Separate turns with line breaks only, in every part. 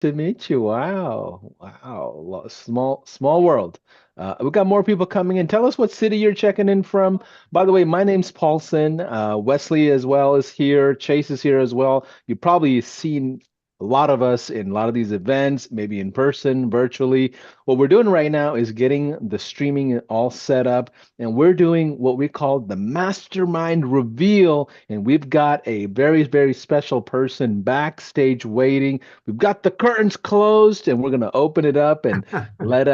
To meet you. Wow. Wow. Small world. We got more people coming in. Tell us what city you're checking in from. By the way, my name's Paulson. Wesley as well is here. Chase is here as well. You've probably seen a lot of us in a lot of these events, maybe in person, virtually. What we're doing right now is getting the streaming all set up, and we're doing what we call the Mastermind Reveal. And we've got a very, very special person backstage waiting. We've got the curtains closed and we're going to open it up and let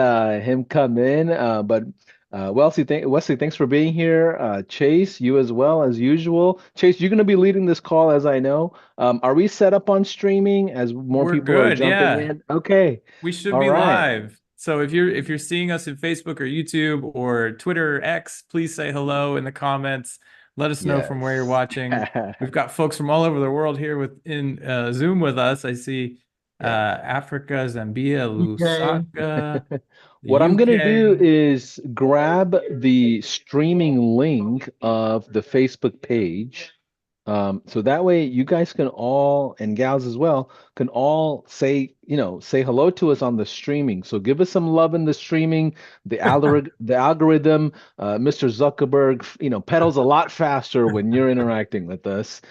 him come in. But Wesley, thanks for being here. Chase, you as well as usual. Chase, you're going to be leading this call, as I know. Are we set up on streaming as more
We're
people are
good.
jumping
Yeah.
in? Okay.
We should
All
be
right.
live. So if you're seeing us in Facebook or YouTube or Twitter or X, please say hello in the comments. Let us know from where you're
Yes.
watching. We've got folks from all over the world here within Zoom with us. I see
Yeah.
Africa, Zambia,
Okay.
Lusaka, the
What I'm gonna do
UK.
is grab the streaming link of the Facebook page. So that way you guys can all, and gals as well, can all say hello to us on the streaming. So give us some love in the streaming. The algorithm, Mr. Zuckerberg, pedals a lot faster when you're interacting with us.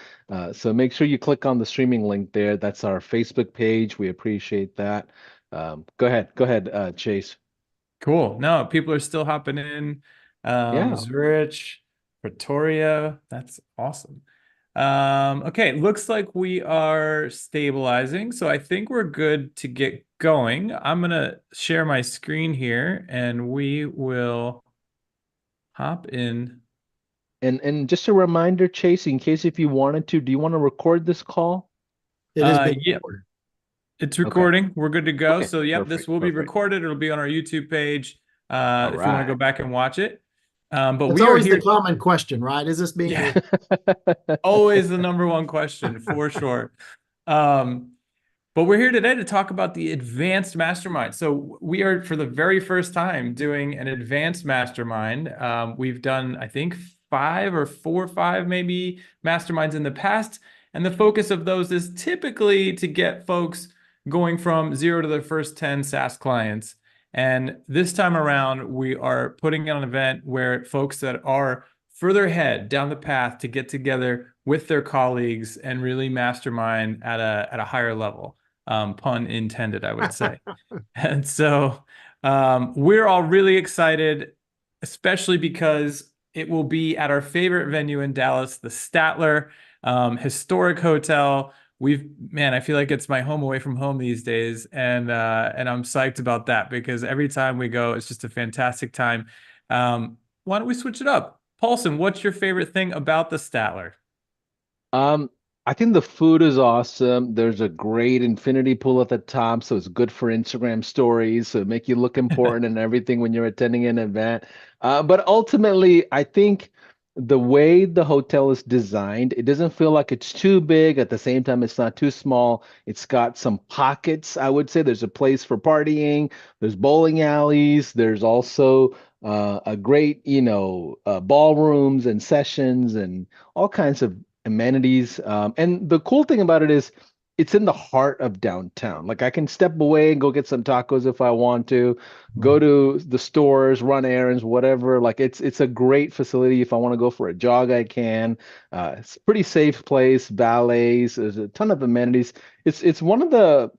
So make sure you click on the streaming link there. That's our Facebook page. We appreciate that. Go ahead, Chase.
Cool. No, people are still hopping in.
Yeah.
Zurich, Pretoria. That's awesome. Okay, looks like we are stabilizing. So I think we're good to get going. I'm gonna share my screen here and we will hop in.
And just a reminder, Chase, in case if you wanted to, do you want to record this call?
It is being
Yeah,
recorded.
it's
Okay.
recording. We're good to go.
Okay.
So yep, this
Perfect.
will be
Perfect.
recorded. It'll be on our YouTube page
All
if you want to go
right.
back and watch it. But
That's
we are
always the
here.
common question, right? Is this being
Yeah.
recorded?
Always the number one question for sure. Um, but we're here today to talk about the Advanced Mastermind. So we are, for the very first time, doing an Advanced Mastermind. We've done, I think, five or four or five maybe masterminds in the past. And the focus of those is typically to get folks going from zero to their first 10 SaaS clients. And this time around, we are putting on an event where folks that are further ahead down the path to get together with their colleagues and really mastermind at a higher level. Pun intended, I would say. And so we're all really excited, especially because it will be at our favorite venue in Dallas, the Statler, historic hotel. Man, I feel like it's my home away from home these days, and I'm psyched about that because every time we go, it's just a fantastic time. Why don't we switch it up? Paulson, what's your favorite thing about the Statler?
Um, I think the food is awesome. There's a great infinity pool at the top, so it's good for Instagram stories, so make you look important and everything when you're attending an event. But ultimately, I think the way the hotel is designed, it doesn't feel like it's too big. At the same time, it's not too small. It's got some pockets, I would say. There's a place for partying, there's bowling alleys, there's also a great, ballrooms and sessions and all kinds of amenities. And the cool thing about it is it's in the heart of downtown. Like I can step away and go get some tacos if I want to, go to the stores, run errands, whatever. Like it's a great facility. If I want to go for a jog, I can. It's a pretty safe place, valets, there's a ton of amenities. It's one of the,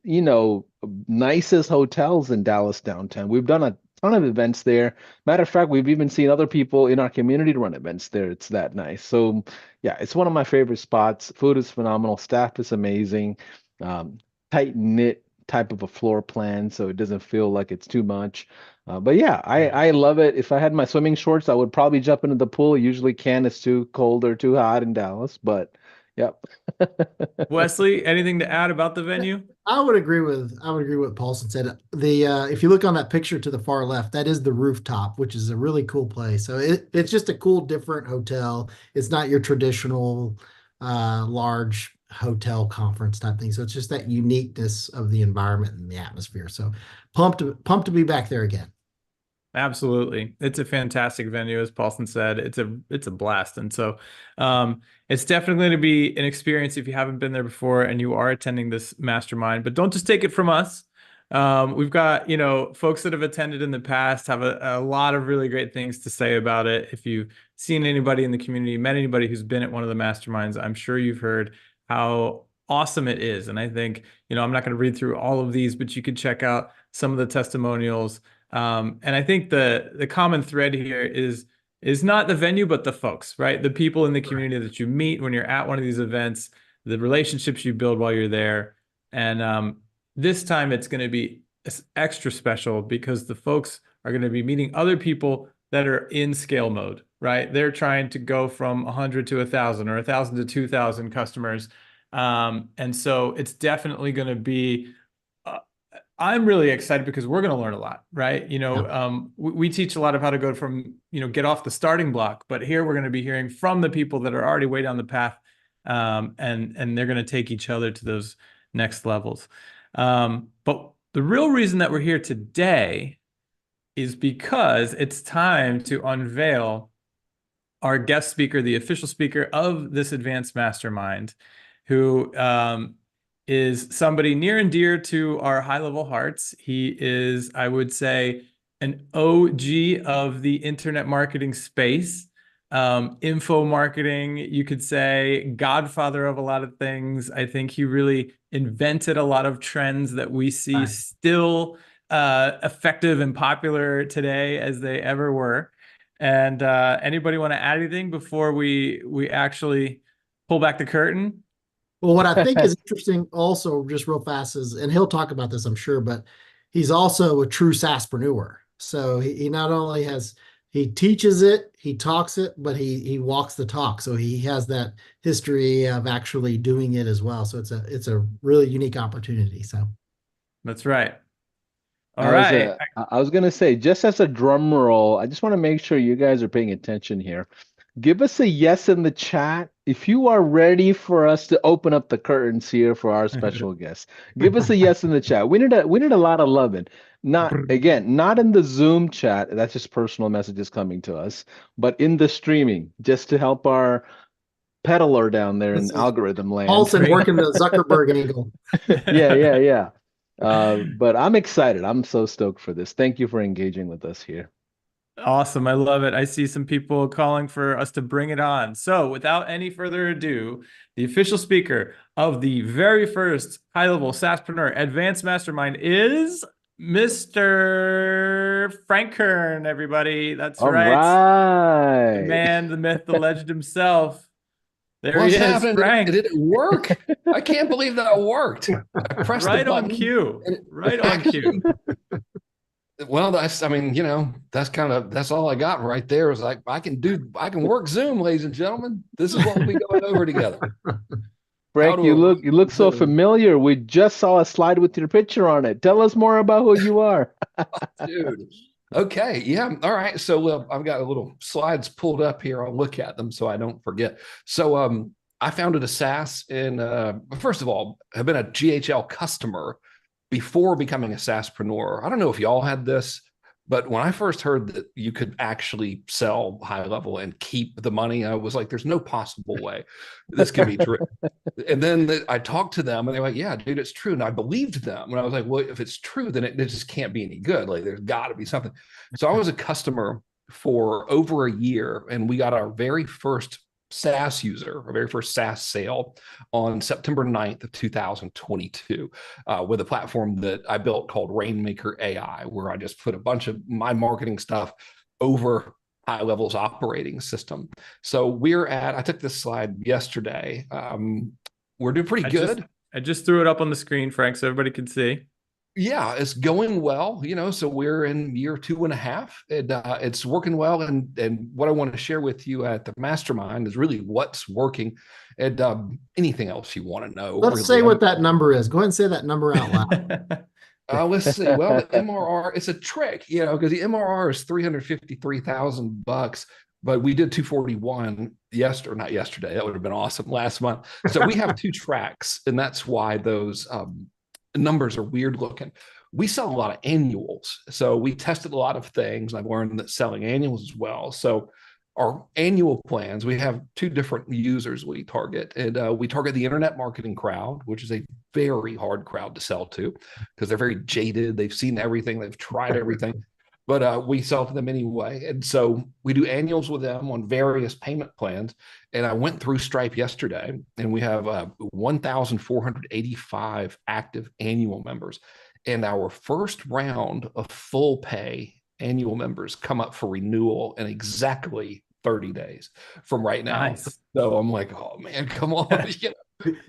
nicest hotels in Dallas downtown. We've done a ton of events there. Matter of fact, we've even seen other people in our community run events there. It's that nice. So yeah, it's one of my favorite spots. Food is phenomenal. Staff is amazing. Um, Tight knit type of a floor plan, so it doesn't feel like it's too much. But yeah, I love it. If I had my swimming shorts, I would probably jump into the pool. Usually can't. It's too cold or too hot in Dallas. But yep.
Wesley, anything to add about the venue?
I would agree with what Paulson said. The if you look on that picture to the far left, that is the rooftop, which is a really cool place. So it's just a cool, different hotel. It's not your traditional large hotel conference type thing. So it's just that uniqueness of the environment and the atmosphere. So pumped to be back there again.
Absolutely. It's a fantastic venue, as Paulson said. It's a blast. And so it's definitely going to be an experience if you haven't been there before and you are attending this mastermind. But don't just take it from us. We've got, folks that have attended in the past have a lot of really great things to say about it. If you've seen anybody in the community, met anybody who's been at one of the masterminds, I'm sure you've heard how awesome it is. And I think, I'm not going to read through all of these, but you could check out some of the testimonials. And I think the common thread here is not the venue, but the folks, right? The people in the community that you meet when you're at one of these events, the relationships you build while you're there. And this time it's going to be extra special because the folks are going to be meeting other people that are in scale mode, right? They're trying to go from 100 to 1,000 or 1,000 to 2,000 customers. And so it's definitely going to be I'm really excited because we're going to learn a lot, right? We teach a lot of how to go from, get off the starting block, but here we're going to be hearing from the people that are already way down the path, and they're going to take each other to those next levels. But the real reason that we're here today is because it's time to unveil our guest speaker, the official speaker of this Advanced Mastermind, who is somebody near and dear to our high-level hearts. He is, I would say, an OG of the internet marketing space, info marketing, you could say, godfather of a lot of things. I think he really invented a lot of trends that we see still effective and popular today as they ever were. And anybody want to add anything before we actually pull back the curtain?
Well, what I think is interesting also, just real fast, is, and he'll talk about this, I'm sure, but he's also a true SaaSPRENEUR. So he not only he teaches it, he talks it, but he walks the talk. So he has that history of actually doing it as well. So it's a really unique opportunity. So
that's right. All right.
I was going to say, just as a drum roll, I just want to make sure you guys are paying attention here. Give us a yes in the chat if you are ready for us to open up the curtains here for our special guest. Give us a yes in the chat. We need a lot of loving. Not in the Zoom chat. That's just personal messages coming to us, but in the streaming, just to help our peddler down there in algorithm land.
Paulson working the Zuckerberg angle.
Yeah. But I'm excited. I'm so stoked for this. Thank you for engaging with us here.
Awesome. I love it. I see some people calling for us to bring it on. So without any further ado, the official speaker of the very first high-level SaaSPRENEUR Advanced Mastermind is Mr. Frank Kern, everybody. That's right.
Right.
The man, the myth, the legend himself. There
What's
he is,
happening?
Frank.
Did it work? I can't believe that worked. I pressed
right
the
on
button.
cue. Right on cue.
Well, that's that's all I got right there. Is like I can work Zoom, ladies and gentlemen. This is what we'll be going over together.
Frank, you look so familiar. We just saw a slide with your picture on it. Tell us more about who you are.
Dude. Okay. Yeah. All right. So I've got a little slides pulled up here. I'll look at them so I don't forget. So I founded a SaaS first of all, I've been a GHL customer before becoming a SaaSPRENEUR. I don't know if y'all had this, but when I first heard that you could actually sell high level and keep the money, I was like, there's no possible way this can be true. And then I talked to them and they were like, yeah, dude, it's true. And I believed them. And I was like, well, if it's true, then it just can't be any good. Like there's got to be something. So I was a customer for over a year and we got our very first SaaS user, our very first SaaS sale on September 9th of 2022 with a platform that I built called Rainmaker AI, where I just put a bunch of my marketing stuff over high levels operating system. So I took this slide yesterday. We're doing pretty good.
I just threw it up on the screen, Frank, so everybody can see.
Yeah, it's going well, so we're in year 2.5 and it's working well. And what I want to share with you at the mastermind is really what's working and anything else you want to know.
Let's say what that number is. Go ahead and say that number out loud.
Let's see. Well, the MRR, it's a trick, because the MRR is $353,000, but we did 241 not yesterday. That would have been awesome last month. So we have 2 tracks, and that's why those numbers are weird looking. We sell a lot of annuals. So we tested a lot of things. I've learned that selling annuals as well. So our annual plans, we have two different users we target. And we target the internet marketing crowd, which is a very hard crowd to sell to because they're very jaded. They've seen everything, they've tried everything. But we sell to them anyway. And so we do annuals with them on various payment plans. And I went through Stripe yesterday, and we have 1,485 active annual members. And our first round of full pay annual members come up for renewal in exactly 30 days from right now.
Nice.
So I'm like, oh man, come on.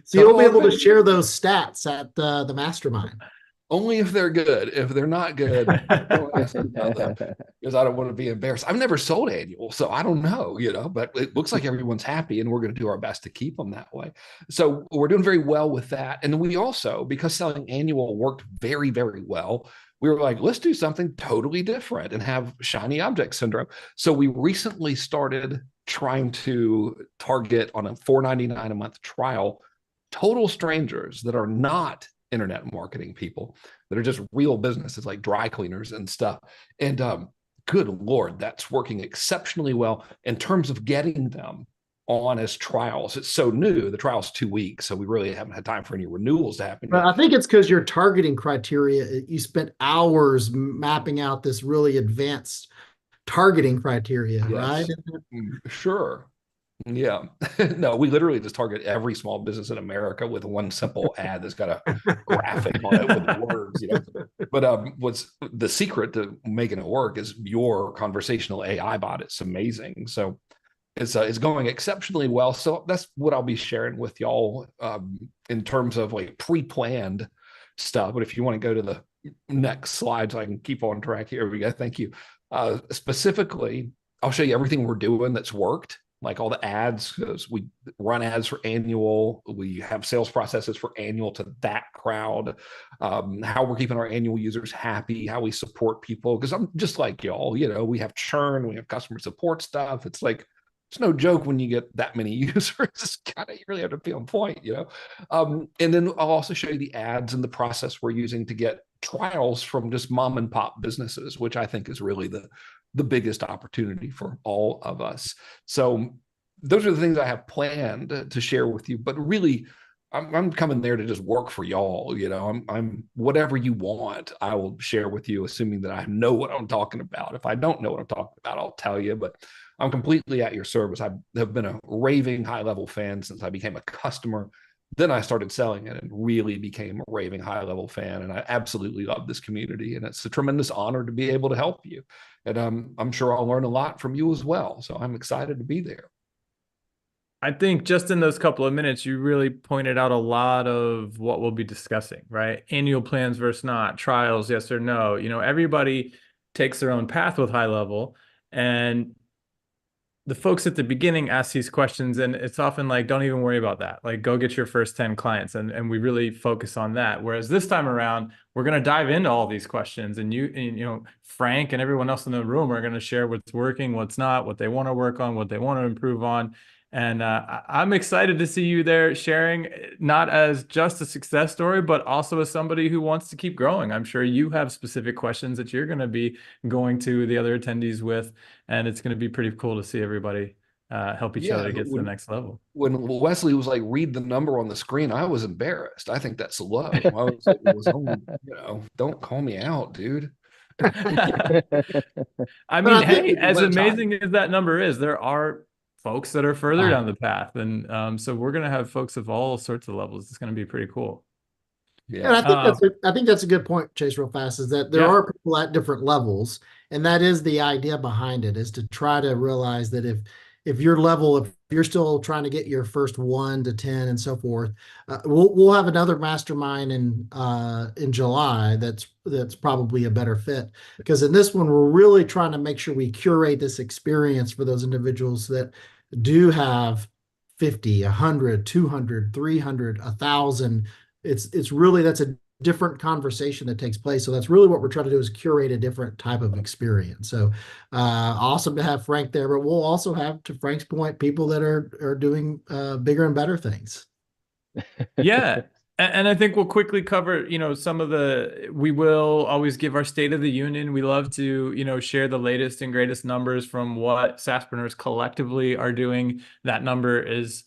So you'll be able to share those stats at the mastermind.
Only if they're good. If they're not good, don't ask me about them because I don't want to be embarrassed. I've never sold annual, so I don't know, but it looks like everyone's happy and we're going to do our best to keep them that way. So we're doing very well with that. And then we also, because selling annual worked very, very well, we were like, let's do something totally different and have shiny object syndrome. So we recently started trying to target on a $4.99 a month trial, total strangers that are not internet marketing people, that are just real businesses like dry cleaners and stuff. And good Lord, that's working exceptionally well in terms of getting them on as trials. It's so new. The trial's 2 weeks, so we really haven't had time for any renewals to happen yet.
But I think it's because your targeting criteria, you spent hours mapping out this really advanced targeting criteria, right?
Sure. Yeah. No, we literally just target every small business in America with one simple ad that's got a graphic on it with words, But what's the secret to making it work is your conversational AI bot. It's amazing. So it's going exceptionally well. So that's what I'll be sharing with y'all in terms of like pre-planned stuff. But if you want to go to the next slide so I can keep on track, here we go. Thank you. Specifically, I'll show you everything we're doing that's worked. Like all the ads, because we run ads for annual. We have sales processes for annual to that crowd. How we're keeping our annual users happy, how we support people. Because I'm just like y'all, we have churn, we have customer support stuff. It's like, it's no joke when you get that many users. It's kind of, you really have to be on point, And then I'll also show you the ads and the process we're using to get trials from just mom and pop businesses, which I think is really the biggest opportunity for all of us. So those are the things I have planned to share with you, but really I'm coming there to just work for y'all. I'm whatever you want, I will share with you, assuming that I know what I'm talking about. If I don't know what I'm talking about, I'll tell you, but I'm completely at your service. I have been a raving high-level fan since I became a customer. Then I started selling it and really became a raving high-level fan. And I absolutely love this community. And it's a tremendous honor to be able to help you. And I'm sure I'll learn a lot from you as well. So I'm excited to be there.
I think just in those couple of minutes, you really pointed out a lot of what we'll be discussing, right? Annual plans versus not, trials, yes or no. Everybody takes their own path with high level. And the folks at the beginning ask these questions, and it's often like, don't even worry about that. Like, go get your first 10 clients. And we really focus on that. Whereas this time around, we're going to dive into all these questions, and Frank and everyone else in the room are going to share what's working, what's not, what they want to work on, what they want to improve on. And I'm excited to see you there sharing, not as just a success story, but also as somebody who wants to keep growing. I'm sure you have specific questions that you're going to be going to the other attendees with, and it's going to be pretty cool to see everybody help each other get to the next level.
When Wesley was like, read the number on the screen, I was embarrassed. I think that's low. I was like, it was only, don't call me out, dude.
I mean, hey, as amazing as that number is, there are folks that are further down the path. And so we're going to have folks of all sorts of levels. It's going to be pretty cool.
Yeah. And I think that's a good point, Chase, real fast, is that there are people at different levels. And that is the idea behind it, is to try to realize that if your level, if you're still trying to get your first 1 to 10 and so forth, we'll have another mastermind in July that's probably a better fit, because in this one we're really trying to make sure we curate this experience for those individuals that do have 50, 100, 200, 300, 1,000. It's really, that's a different conversation that takes place. So that's really what we're trying to do, is curate a different type of experience. So awesome to have Frank there, but we'll also have, to Frank's point, people that are doing bigger and better things.
Yeah. And I think we'll quickly cover, some of we will always give our State of the Union. We love to, share the latest and greatest numbers from what SaaSpreneurs collectively are doing. That number is,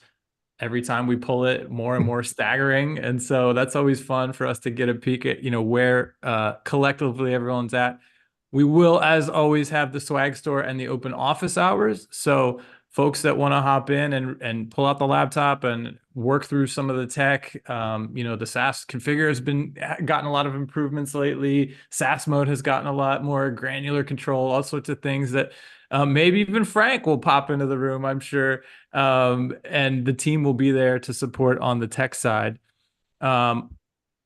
every time we pull it, more and more staggering. And so that's always fun for us to get a peek at, where collectively everyone's at. We will, as always, have the swag store and the open office hours. So folks that want to hop in and pull out the laptop and work through some of the tech, the SaaS configure has gotten a lot of improvements lately. SaaS mode has gotten a lot more granular control, all sorts of things that maybe even Frank will pop into the room, I'm sure. And the team will be there to support on the tech side.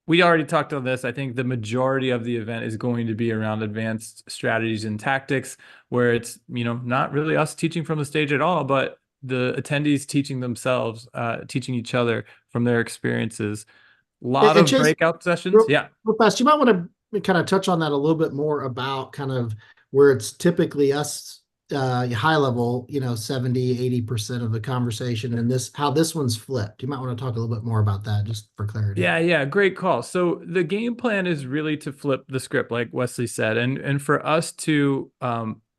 We already talked on this. I think the majority of the event is going to be around advanced strategies and tactics, where it's, not really us teaching from the stage at all, but the attendees teaching themselves, teaching each other from their experiences. A lot of
Chase,
breakout sessions. Yeah.
Real fast, you might want to kind of touch on that a little bit more about kind of where it's typically us high level, 70-80% of the conversation, and how this one's flipped. You might want to talk a little bit more about that just for clarity.
Yeah, great call. So the game plan is really to flip the script, like Wesley said, and for us to,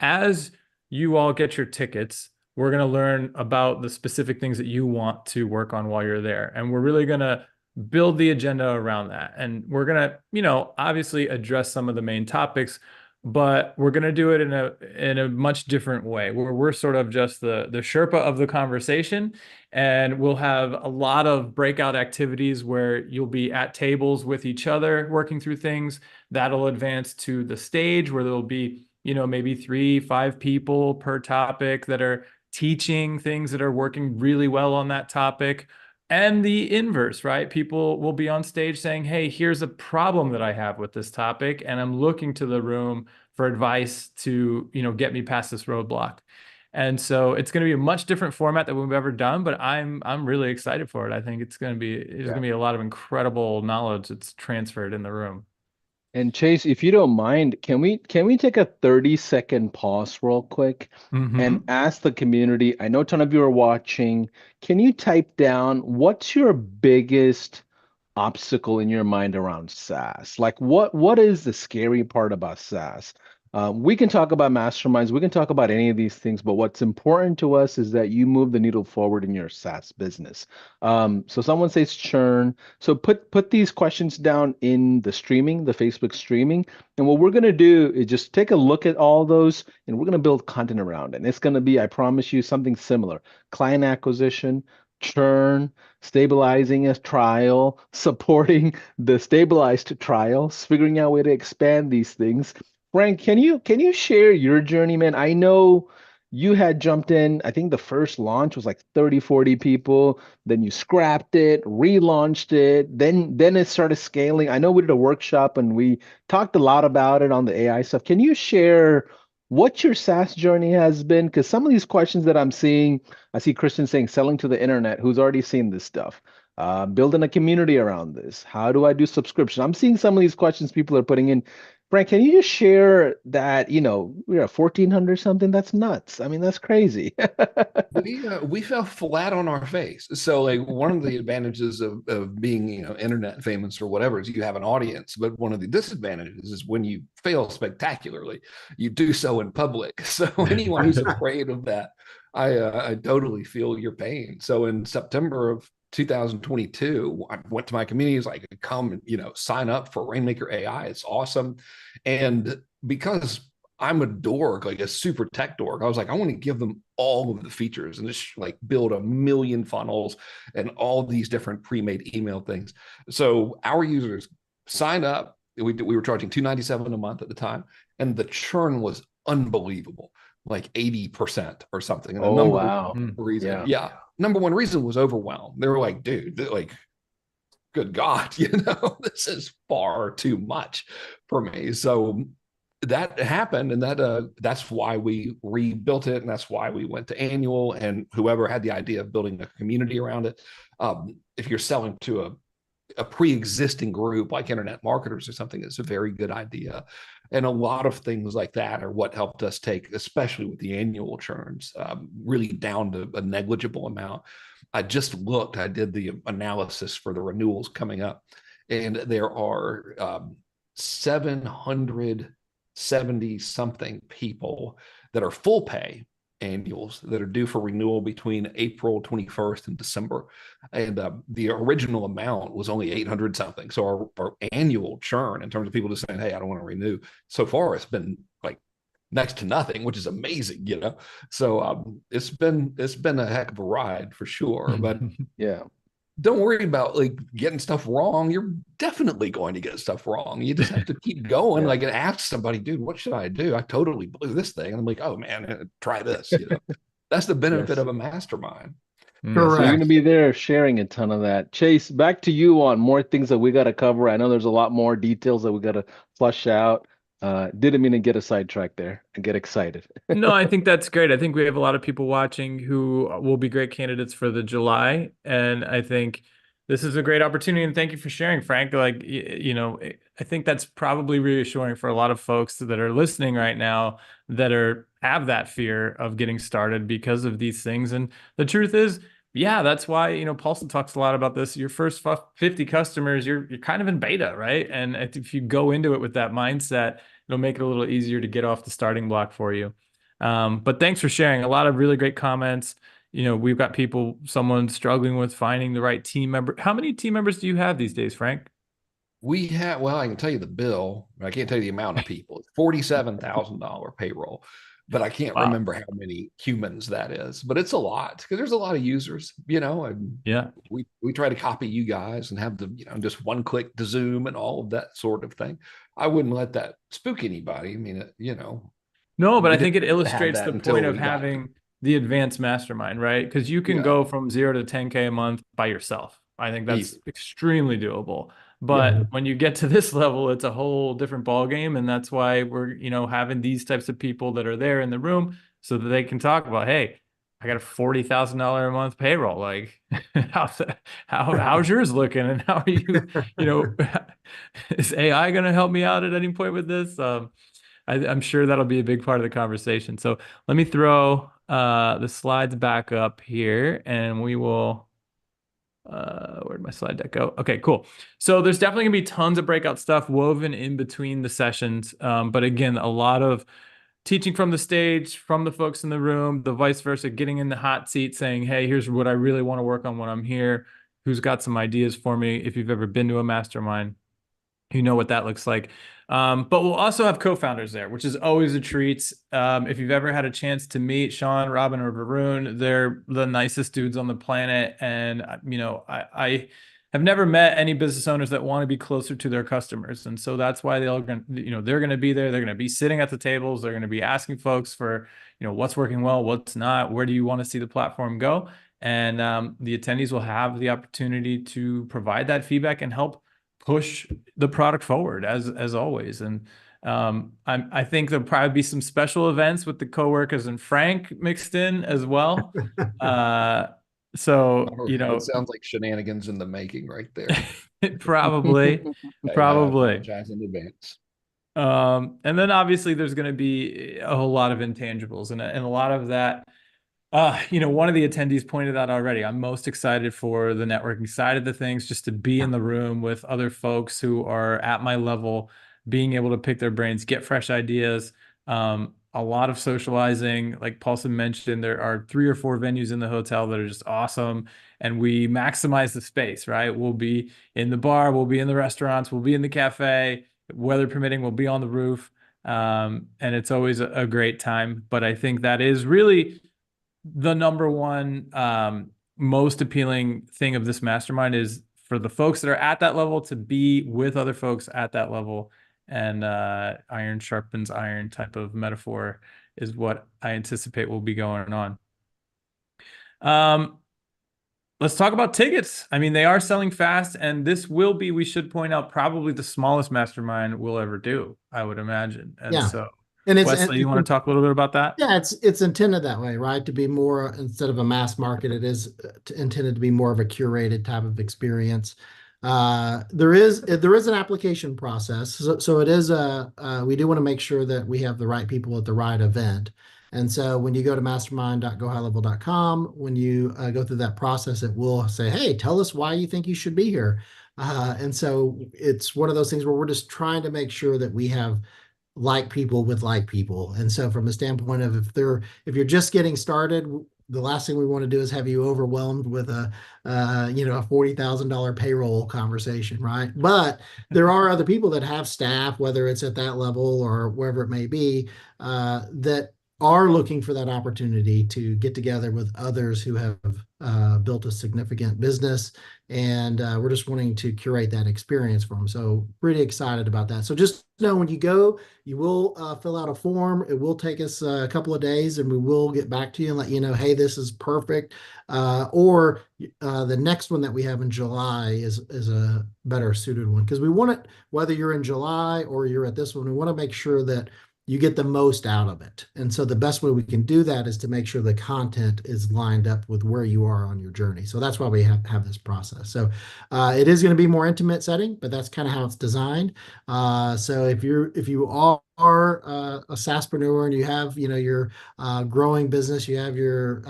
as you all get your tickets, we're going to learn about the specific things that you want to work on while you're there, and we're really going to build the agenda around that. And we're going to, obviously address some of the main topics, but we're going to do it in a much different way, where we're sort of just the Sherpa of the conversation. And we'll have a lot of breakout activities where you'll be at tables with each other working through things. That'll advance to the stage where there'll be, maybe 3-5 people per topic that are teaching things that are working really well on that topic. And the inverse, right? People will be on stage saying, hey, here's a problem that I have with this topic, and I'm looking to the room for advice to, get me past this roadblock. And so it's going to be a much different format than we've ever done, but I'm really excited for it. I think it's going to be a lot of incredible knowledge that's transferred in the room.
And Chase, if you don't mind, can we take a 30-second pause real quick and ask the community? I know a ton of you are watching. Can you type down what's your biggest obstacle in your mind around SaaS? Like what is the scary part about SaaS? We can talk about masterminds, we can talk about any of these things, but what's important to us is that you move the needle forward in your SaaS business. So someone says churn. So put these questions down in the Facebook streaming. And what we're going to do is just take a look at all those, and we're going to build content around it. And it's going to be, I promise you, something similar. Client acquisition, churn, stabilizing a trial, supporting the stabilized trials, figuring out a way to expand these things. Frank, can you share your journey, man? I know you had jumped in. I think the first launch was like 30-40 people. Then you scrapped it, relaunched it. Then it started scaling. I know we did a workshop and we talked a lot about it on the AI stuff. Can you share what your SaaS journey has been? Because some of these questions that I'm seeing, I see Christian saying selling to the internet, who's already seen this stuff. Building a community around this. How do I do subscription? I'm seeing some of these questions people are putting in. Frank, can you just share that, we're at 1,400 something? That's nuts. I mean, that's crazy.
We fell flat on our face. So like one of the advantages of being, internet famous or whatever is you have an audience. But one of the disadvantages is when you fail spectacularly, you do so in public. So anyone who's afraid of that, I totally feel your pain. So in September of 2022, I went to my community. It's like, come, sign up for Rainmaker AI. It's awesome. And because I'm a dork, like a super tech dork, I was like, I want to give them all of the features and just like build a million funnels and all these different pre-made email things. So our users signed up. We were charging $297 a month at the time, and the churn was unbelievable, like 80% or something. And
oh, wow.
Reason, yeah. Number one reason was overwhelmed. They were like, dude, like, good God, this is far too much for me. So that happened, and that's why we rebuilt it, and that's why we went to annual. And whoever had the idea of building a community around it, if you're selling to a pre-existing group like internet marketers or something, it's a very good idea. And a lot of things like that are what helped us take, especially with the annual churns, really down to a negligible amount. I just looked, I did the analysis for the renewals coming up, and there are 770 something people that are full pay annuals that are due for renewal between April 21st and December. And the original amount was only 800 something. So our annual churn in terms of people just saying, hey, I don't want to renew, so far it's been like next to nothing, which is amazing, you know. So it's been a heck of a ride for sure. But
Yeah.
don't worry about like getting stuff wrong. You're definitely going to get stuff wrong. You just have to keep going.
Yeah.
Like, and ask somebody, dude, what should I do? I totally blew this thing. And I'm like, oh man, try this. You know, that's the benefit
Yes.
of a mastermind.
Yeah, so you're
Correct.
going to be there sharing a ton of that. Chase, back to you on more things that we got to cover. I know there's a lot more details that we got to flush out. Didn't mean to get a sidetrack there and get excited.
No, I think that's great. I think we have a lot of people watching who will be great candidates for the July. And I think this is a great opportunity. And thank you for sharing, Frank. Like, you know, I think that's probably reassuring for a lot of folks that are listening right now that have that fear of getting started because of these things. And the truth is, yeah, that's why, you know, Paulson talks a lot about this. Your first 50 customers, you're kind of in beta, right? And if you go into it with that mindset, it'll make it a little easier to get off the starting block for you. But thanks for sharing. A lot of really great comments. You know, we've got someone struggling with finding the right team member. How many team members do you have these days, Frank?
We have, well, I can tell you the bill, but I can't tell you the amount of people. It's $47,000 payroll, but I can't
Wow.
remember how many humans that is. But it's a lot because there's a lot of users, you know, and
Yeah.
we try to copy you guys and have the, you know, just one click to Zoom and all of that sort of thing. I wouldn't let that spook anybody. I mean, you know,
No, but
we
I think it
didn't have
illustrates
that
the
until
point of
we got here.
having the advanced mastermind, right? Because you can
Yeah,
go from 0 to 10K a month by yourself. I think that's
easy.
extremely doable.
Yeah.
But when you get to this level, it's a whole different ball game, and that's why we're, you know, having these types of people that are there in the room so that they can talk about, hey, I got a $40,000 a month payroll. Like, how's yours looking, and how are you? You know, is AI going to help me out at any point with this? I'm sure that'll be a big part of the conversation. So let me throw the slides back up here, and we will. Where'd my slide deck go? Okay, cool. So there's definitely gonna be tons of breakout stuff woven in between the sessions. But again, a lot of teaching from the stage, from the folks in the room, the vice versa, getting in the hot seat, saying, "Hey, here's what I really want to work on when I'm here. Who's got some ideas for me?" If you've ever been to a mastermind, you know what that looks like. But we'll also have co-founders there, which is always a treat. If you've ever had a chance to meet Sean, Robin, or Varun, they're the nicest dudes on the planet. And, you know, I have never met any business owners that want to be closer to their customers. And so that's why they're going to be there. They're going to be sitting at the tables. They're going to be asking folks for, you know, what's working well, what's not, where do you want to see the platform go? And the attendees will have the opportunity to provide that feedback and help push the product forward as always. And I think there'll probably be some special events with the coworkers and Frank mixed in as well. So, you know,
That sounds like shenanigans in the making right there.
probably,
Hey, I
probably.
apologize in advance.
And then obviously there's going to be a whole lot of intangibles and a lot of that. You know, one of the attendees pointed out already, I'm most excited for the networking side of the things, just to be in the room with other folks who are at my level, being able to pick their brains, get fresh ideas, a lot of socializing. Like Paulson mentioned, there are 3 or 4 venues in the hotel that are just awesome. And we maximize the space, right? We'll be in the bar, we'll be in the restaurants, we'll be in the cafe, weather permitting, we'll be on the roof. And it's always a great time. But I think that is really the number one most appealing thing of this mastermind is for the folks that are at that level to be with other folks at that level. And iron sharpens iron type of metaphor is what I anticipate will be going on. Let's talk about tickets. I mean, they are selling fast, and this will be, we should point out, probably the smallest mastermind we'll ever do, I would imagine. And
Yeah.
so,
And
Wesley, you want to talk a little bit about that?
yeah, it's intended that way, right? To be more, instead of a mass market, it is intended to be more of a curated type of experience. There is an application process, so it is we do want to make sure that we have the right people at the right event, And so when you go to mastermind.gohighlevel.com, when you go through that process, it will say, hey, tell us why you think you should be here. And so it's one of those things where we're just trying to make sure that we have like people with like people. And so from a standpoint of if you're just getting started, the last thing we want to do is have you overwhelmed with a $40,000 payroll conversation, right? But there are other people that have staff, whether it's at that level or wherever it may be, that are looking for that opportunity to get together with others who have built a significant business. And we're just wanting to curate that experience for them. So pretty excited about that. So just know when you go, you will fill out a form. It will take us a couple of days, and we will get back to you and let you know, hey, this is perfect. Or the next one that we have in July is a better suited one, because we want it, whether you're in July or you're at this one, we want to make sure that you get the most out of it. And so the best way we can do that is to make sure the content is lined up with where you are on your journey. So that's why we have this process. So it is going to be more intimate setting, but that's kind of how it's designed. So if you are a SaaSPRENEUR and you have, your growing business, you have your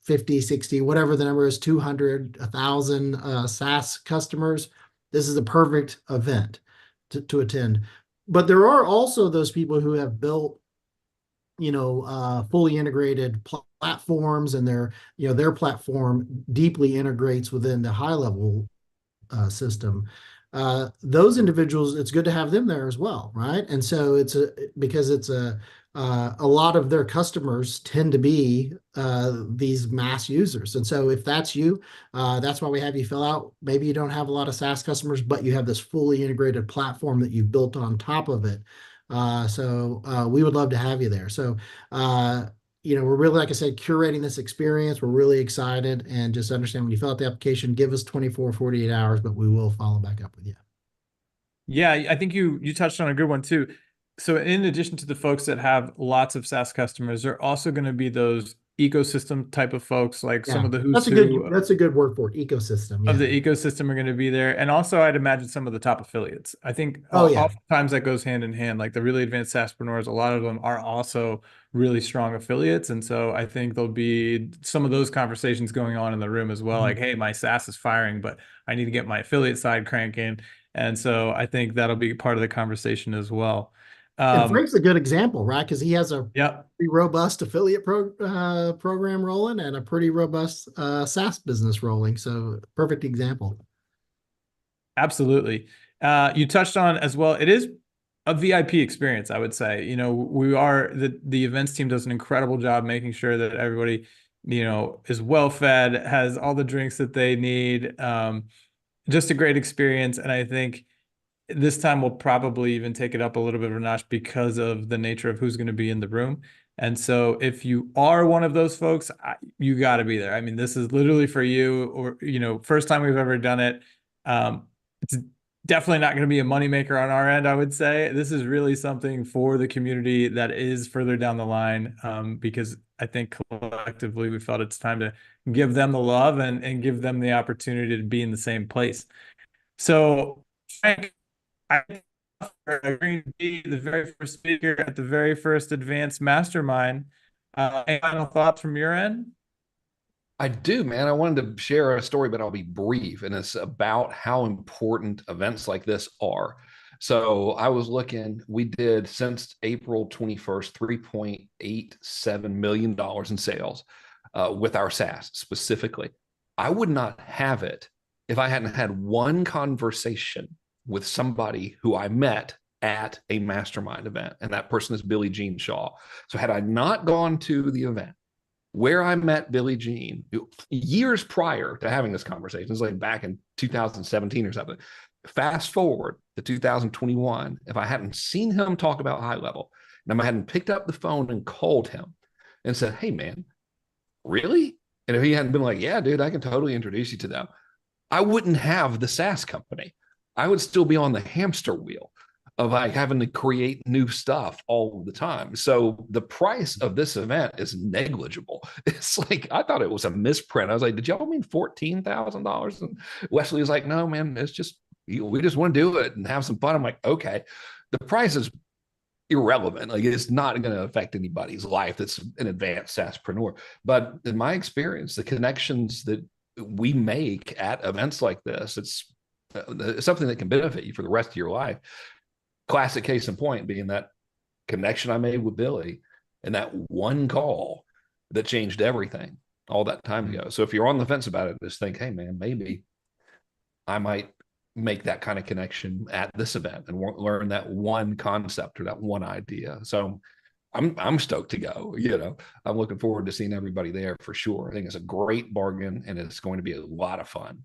50, 60, whatever the number is, 200, 1,000 SaaS customers, this is a perfect event to attend. But there are also those people who have built, fully integrated platforms, and their platform deeply integrates within the high level system. Those individuals, it's good to have them there as well, right? And so because it's a lot of their customers tend to be these mass users. And so if that's you, that's why we have you fill out. Maybe you don't have a lot of SaaS customers, but you have this fully integrated platform that you've built on top of it. So we would love to have you there. So, we're really, like I said, curating this experience. We're really excited, and just understand when you fill out the application, give us 24, 48 hours, but we will follow back up with you.
Yeah, I think you touched on a good one too. So in addition to the folks that have lots of SaaS customers, there are also going to be those ecosystem type of folks, like some of the who's who
that's a good word for it, ecosystem.
of the ecosystem are going to be there. And also I'd imagine some of the top affiliates. I think
yeah.
oftentimes that goes hand in hand. Like the really advanced SaaSpreneurs, a lot of them are also really strong affiliates. And so I think there'll be some of those conversations going on in the room as well. Like, hey, my SaaS is firing, but I need to get my affiliate side cranking. And so I think that'll be part of the conversation as well.
And Frank's a good example, right? Because he has a
pretty
robust affiliate program rolling and a pretty robust SaaS business rolling. So perfect example.
Absolutely. You touched on as well, it is a VIP experience, I would say. The events team does an incredible job making sure that everybody, is well fed, has all the drinks that they need. Just a great experience. And I think this time we'll probably even take it up a little bit of a notch because of the nature of who's going to be in the room. And so if you are one of those folks, you got to be there. I mean, this is literally for you, or, first time we've ever done it. It's definitely not going to be a moneymaker on our end, I would say. This is really something for the community that is further down the line, because I think collectively we felt it's time to give them the love and give them the opportunity to be in the same place. So, Frank, I agreed to be the very first speaker at the very first Advanced Mastermind. Any final thoughts from your end?
I do, man. I wanted to share a story, but I'll be brief. And it's about how important events like this are. So I was looking, we did since April 21st, $3.87 million in sales with our SaaS specifically. I would not have it if I hadn't had one conversation with somebody who I met at a mastermind event. And that person is Billie Jean Shaw. So had I not gone to the event where I met Billie Jean years prior to having this conversation, it's like back in 2017 or something, fast forward to 2021, if I hadn't seen him talk about high level, and I hadn't picked up the phone and called him and said, hey man, really? And if he hadn't been like, yeah, dude, I can totally introduce you to them, I wouldn't have the SaaS company. I would still be on the hamster wheel of like having to create new stuff all the time. So the price of this event is negligible. It's like, I thought it was a misprint. I was like, did y'all mean $14,000? And Wesley was like, no, man, it's just, we just want to do it and have some fun. I'm like, okay. The price is irrelevant. Like it's not going to affect anybody's life that's an advanced SaaSPRENEUR. But in my experience, the connections that we make at events like this, it's something that can benefit you for the rest of your life. Classic case in point being that connection I made with Billy and that one call that changed everything all that time ago. So if you're on the fence about it, just think, hey man, maybe I might make that kind of connection at this event and learn that one concept or that one idea. So I'm stoked to go. I'm looking forward to seeing everybody there for sure. I think it's a great bargain and it's going to be a lot of fun.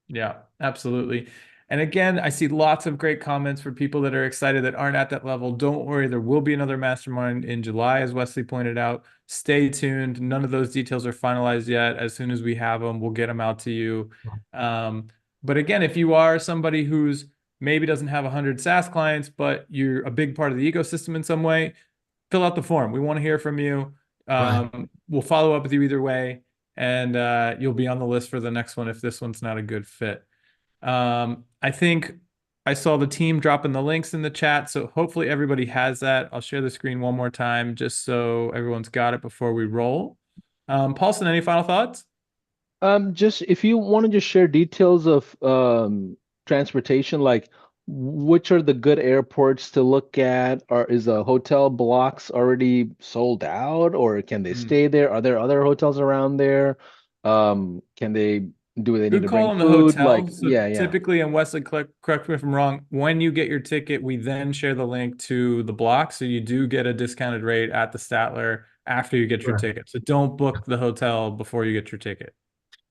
Yeah, absolutely. And again, I see lots of great comments for people that are excited that aren't at that level. Don't worry, there will be another mastermind in July, as Wesley pointed out. Stay tuned. None of those details are finalized yet. As soon as we have them, we'll get them out to you. But again, if you are somebody who's maybe doesn't have 100 SaaS clients, but you're a big part of the ecosystem in some way, fill out the form. We want to hear from you. We'll follow up with you either way, and you'll be on the list for the next one if this one's not a good fit. I think I saw the team dropping the links in the chat, so hopefully everybody has that. I'll share the screen one more time just so everyone's got it before we roll. Paulson, any final thoughts?
Just if you want to just share details of transportation, like which are the good airports to look at, or is the hotel blocks already sold out, or can they stay there? Are there other hotels around there? Can they do they need
Good
to
call
bring
on the
food?
hotel.
Like,
So
yeah.
typically, and Wesley, correct me if I'm wrong, when you get your ticket, we then share the link to the block. So you do get a discounted rate at the Statler after you get your ticket. So don't book the hotel before you get your ticket.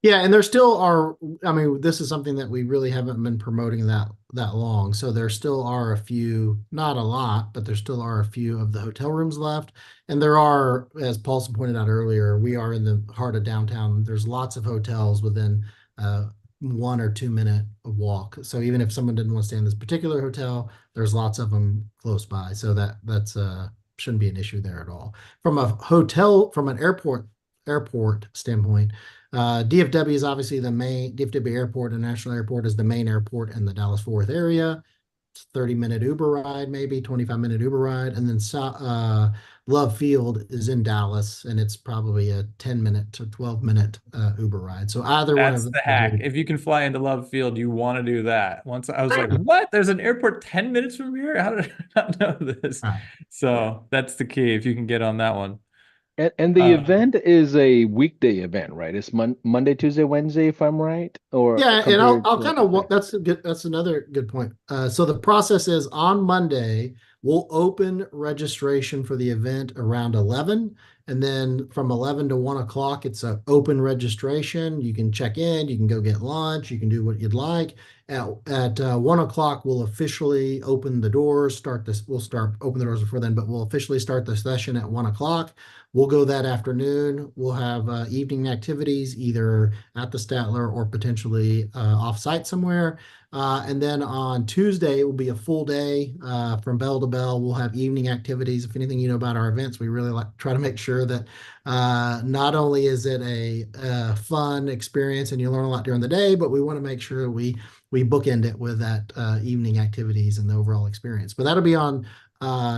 Yeah, and there still are, I mean, this is something that we really haven't been promoting that long. So there still are a few, not a lot, but there still are a few of the hotel rooms left. And there are, as Paulson pointed out earlier, we are in the heart of downtown. There's lots of hotels within 1 or 2 minute walk. So even if someone didn't want to stay in this particular hotel, there's lots of them close by. So that's shouldn't be an issue there at all. From an airport standpoint, DFW is obviously the main. DFW Airport, International Airport, is the main airport in the Dallas-Fort Worth area. It's a 30-minute Uber ride, maybe 25-minute Uber ride. And then Love Field is in Dallas, and it's probably a 10-minute to 12-minute Uber ride. So either one of
That's
them.
the hack. If you can fly into Love Field, you want to do that. Once I was like, what? There's an airport 10 minutes from here? How did I not know this? So that's the key if you can get on that one.
And the event is a weekday event, right? It's Monday, Tuesday, Wednesday, if I'm right, or
Yeah, and I'll
to
kind of that's another good point. So the process is on Monday, we'll open registration for the event around 11, and then from 11 to 1 o'clock, it's an open registration. You can check in, you can go get lunch, you can do what you'd like. At 1 o'clock, we'll officially open the doors. We'll start open the doors before then, but we'll officially start the session at 1 o'clock. We'll go that afternoon. We'll have evening activities either at the Statler or potentially off-site somewhere. And then on Tuesday, it will be a full day from bell to bell. We'll have evening activities. If anything you know about our events, we really try to make sure that not only is it a fun experience and you learn a lot during the day, but we want to make sure we bookend it with that evening activities and the overall experience. But that'll be on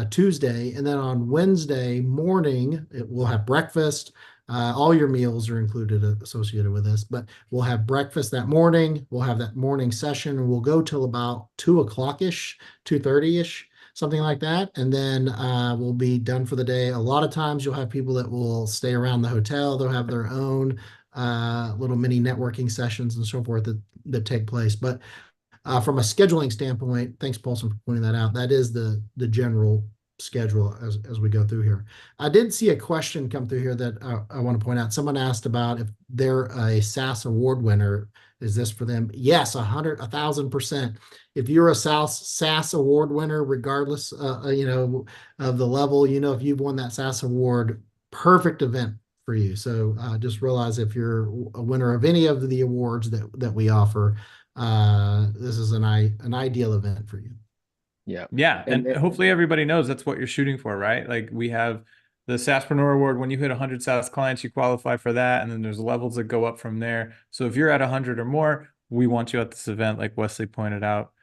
Tuesday, and then on Wednesday morning we'll have breakfast. All your meals are included associated with this, but we'll have breakfast that morning. We'll have that morning session, and we'll go till about 2 o'clock ish, 2:30 ish, something like that, and then we'll be done for the day. A lot of times you'll have people that will stay around the hotel. They'll have their own little mini networking sessions and so forth that take place. But from a scheduling standpoint, thanks, Paulson, for pointing that out. That is the general schedule as we go through here. I did see a question come through here that I want to point out. Someone asked about if they're a SaaS award winner, is this for them? Yes, 1,000%. If you're a SaaS award winner, regardless, of the level, if you've won that SaaS award, perfect event for you. So just realize if you're a winner of any of the awards that we offer, this is an ideal event for you.
Yeah. And hopefully everybody knows that's what you're shooting for, right? Like we have the SaaSPRENEUR Award. When you hit 100 SaaS clients, you qualify for that. And then there's levels that go up from there. So if you're at 100 or more, we want you at this event, like Wesley pointed out.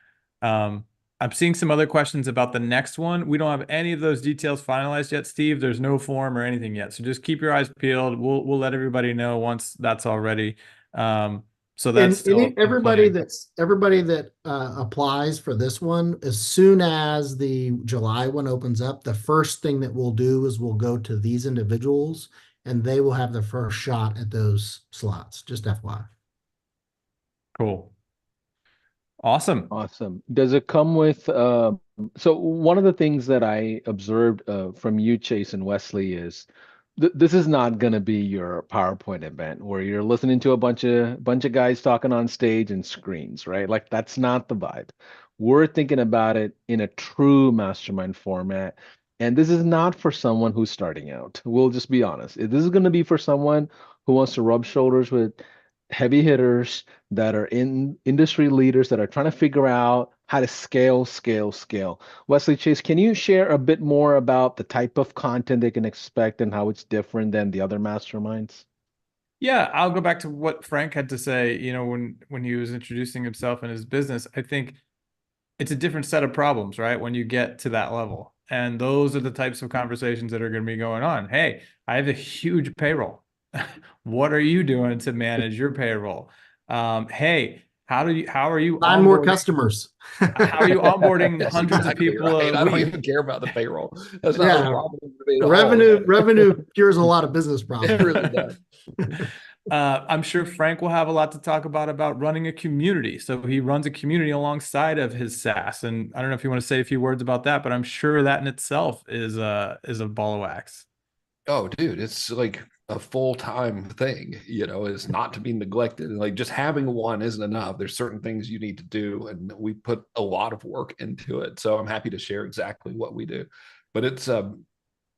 I'm seeing some other questions about the next one. We don't have any of those details finalized yet, Steve. There's no form or anything yet. So just keep your eyes peeled. We'll let everybody know once that's all ready. So that's still
Everybody
planning.
that applies for this one, as soon as the July one opens up, the first thing that we'll do is we'll go to these individuals and they will have the first shot at those slots. Just FYI.
Cool. Awesome.
Awesome. Does it come with so one of the things that I observed from you, Chase and Wesley, is this is not going to be your PowerPoint event where you're listening to a bunch of guys talking on stage and screens, right? Like that's not the vibe. We're thinking about it in a true mastermind format. And this is not for someone who's starting out. We'll just be honest. This is going to be for someone who wants to rub shoulders with heavy hitters that are in industry leaders that are trying to figure out how to scale, scale, scale. Wesley, Chase, can you share a bit more about the type of content they can expect and how it's different than the other masterminds?
Yeah, I'll go back to what Frank had to say, when he was introducing himself and his business. I think it's a different set of problems, right? When you get to that level. And those are the types of conversations that are going to be going on. Hey, I have a huge payroll. What are you doing to manage your payroll? Hey, how are you
Find more
onboarding?
customers.
How are you onboarding
That's
hundreds of
exactly
people
right.
a
I don't
week?
even care about the payroll. That's not
Yeah.
a problem for me at all.
Revenue cures a lot of business
It
problems.
really does.
I'm sure Frank will have a lot to talk about running a community. So he runs a community alongside of his SaaS. And I don't know if you want to say a few words about that, but I'm sure that in itself is a ball of wax.
Oh, dude, it's like a full-time thing, is not to be neglected. And like just having one isn't enough. There's certain things you need to do, and we put a lot of work into it. So I'm happy to share exactly what we do. But it's I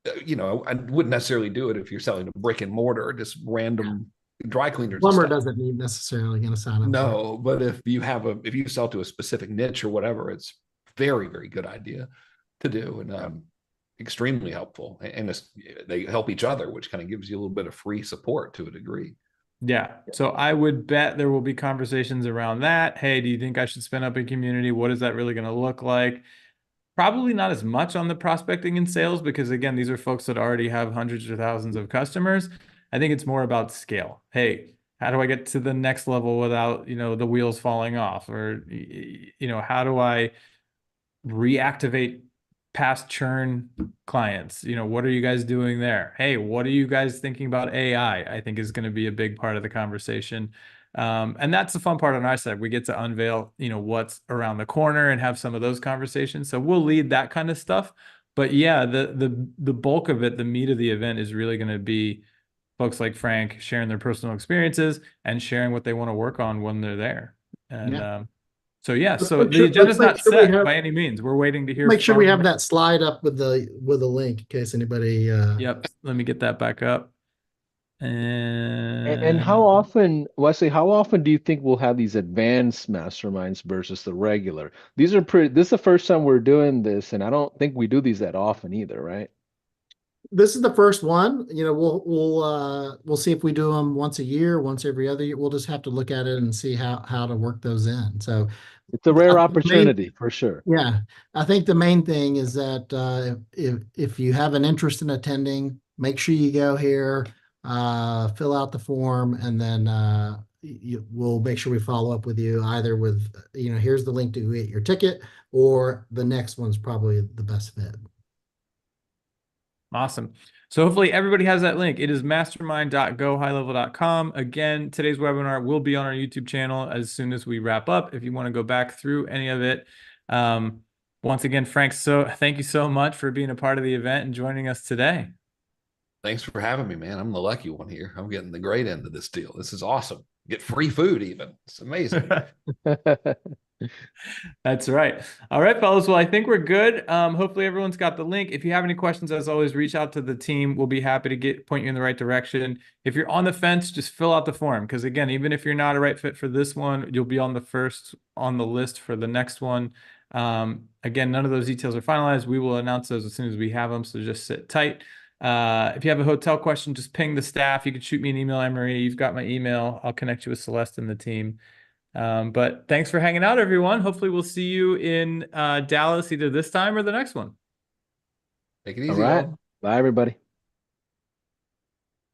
wouldn't necessarily do it if you're selling a brick and mortar, just random dry cleaners and
Plumber
stuff.
doesn't need necessarily going to sign up.
No, but if you sell to a specific niche or whatever, it's very, very good idea to do, and extremely helpful. And they help each other, which kind of gives you a little bit of free support to a degree.
Yeah. So I would bet there will be conversations around that. Hey, do you think I should spin up a community? What is that really going to look like? Probably not as much on the prospecting and sales because, again, these are folks that already have hundreds or thousands of customers. I think it's more about scale. Hey, how do I get to the next level without, the wheels falling off? Or, how do I reactivate past churn clients? What are you guys doing there? Hey, what are you guys thinking about AI? I think is going to be a big part of the conversation. And that's the fun part on our side. We get to unveil, what's around the corner and have some of those conversations. So we'll lead that kind of stuff. But yeah, the bulk of it, the meat of the event is really going to be folks like Frank sharing their personal experiences and sharing what they want to work on when they're there. And
Yeah.
so yeah,
Let's
so
make sure-
the agenda's
let's make
not
sure we
set
have-
by any means. We're waiting to hear
Make sure we
from-
have that slide up with the link in case anybody.
Yep, let me get that back up.
And how often, Wesley, how often do you think we'll have these advanced masterminds versus the regular? These are this is the first time we're doing this, and I don't think we do these that often either, right?
This is the first one. We'll see if we do them once a year, once every other year. We'll just have to look at it and see how to work those in. So
It's a rare opportunity for sure.
yeah, I think the main thing is that if you have an interest in attending, make sure you go here, fill out the form, and then we'll make sure we follow up with you either with, here's the link to get your ticket, or the next one's probably the best fit.
Awesome. So hopefully everybody has that link. It is mastermind.gohighlevel.com. Again, today's webinar will be on our YouTube channel as soon as we wrap up. If you want to go back through any of it. Once again, Frank, so thank you so much for being a part of the event and joining us today.
Thanks for having me, man. I'm the lucky one here. I'm getting the great end of this deal. This is awesome. Get free food even. It's amazing.
That's right. All right, fellas. Well, I think we're good. Hopefully everyone's got the link. If you have any questions, as always, reach out to the team. We'll be happy to point you in the right direction. If you're on the fence, just fill out the form. Because again, even if you're not a right fit for this one, you'll be on the first on the list for the next one. Again, none of those details are finalized. We will announce those as soon as we have them. So just sit tight. If you have a hotel question, just ping the staff. You can shoot me an email, Emery. You've got my email. I'll connect you with Celeste and the team. But thanks for hanging out, everyone. Hopefully we'll see you in Dallas either this time or the next one.
Take it easy,
All right.
y'all.
Bye, everybody.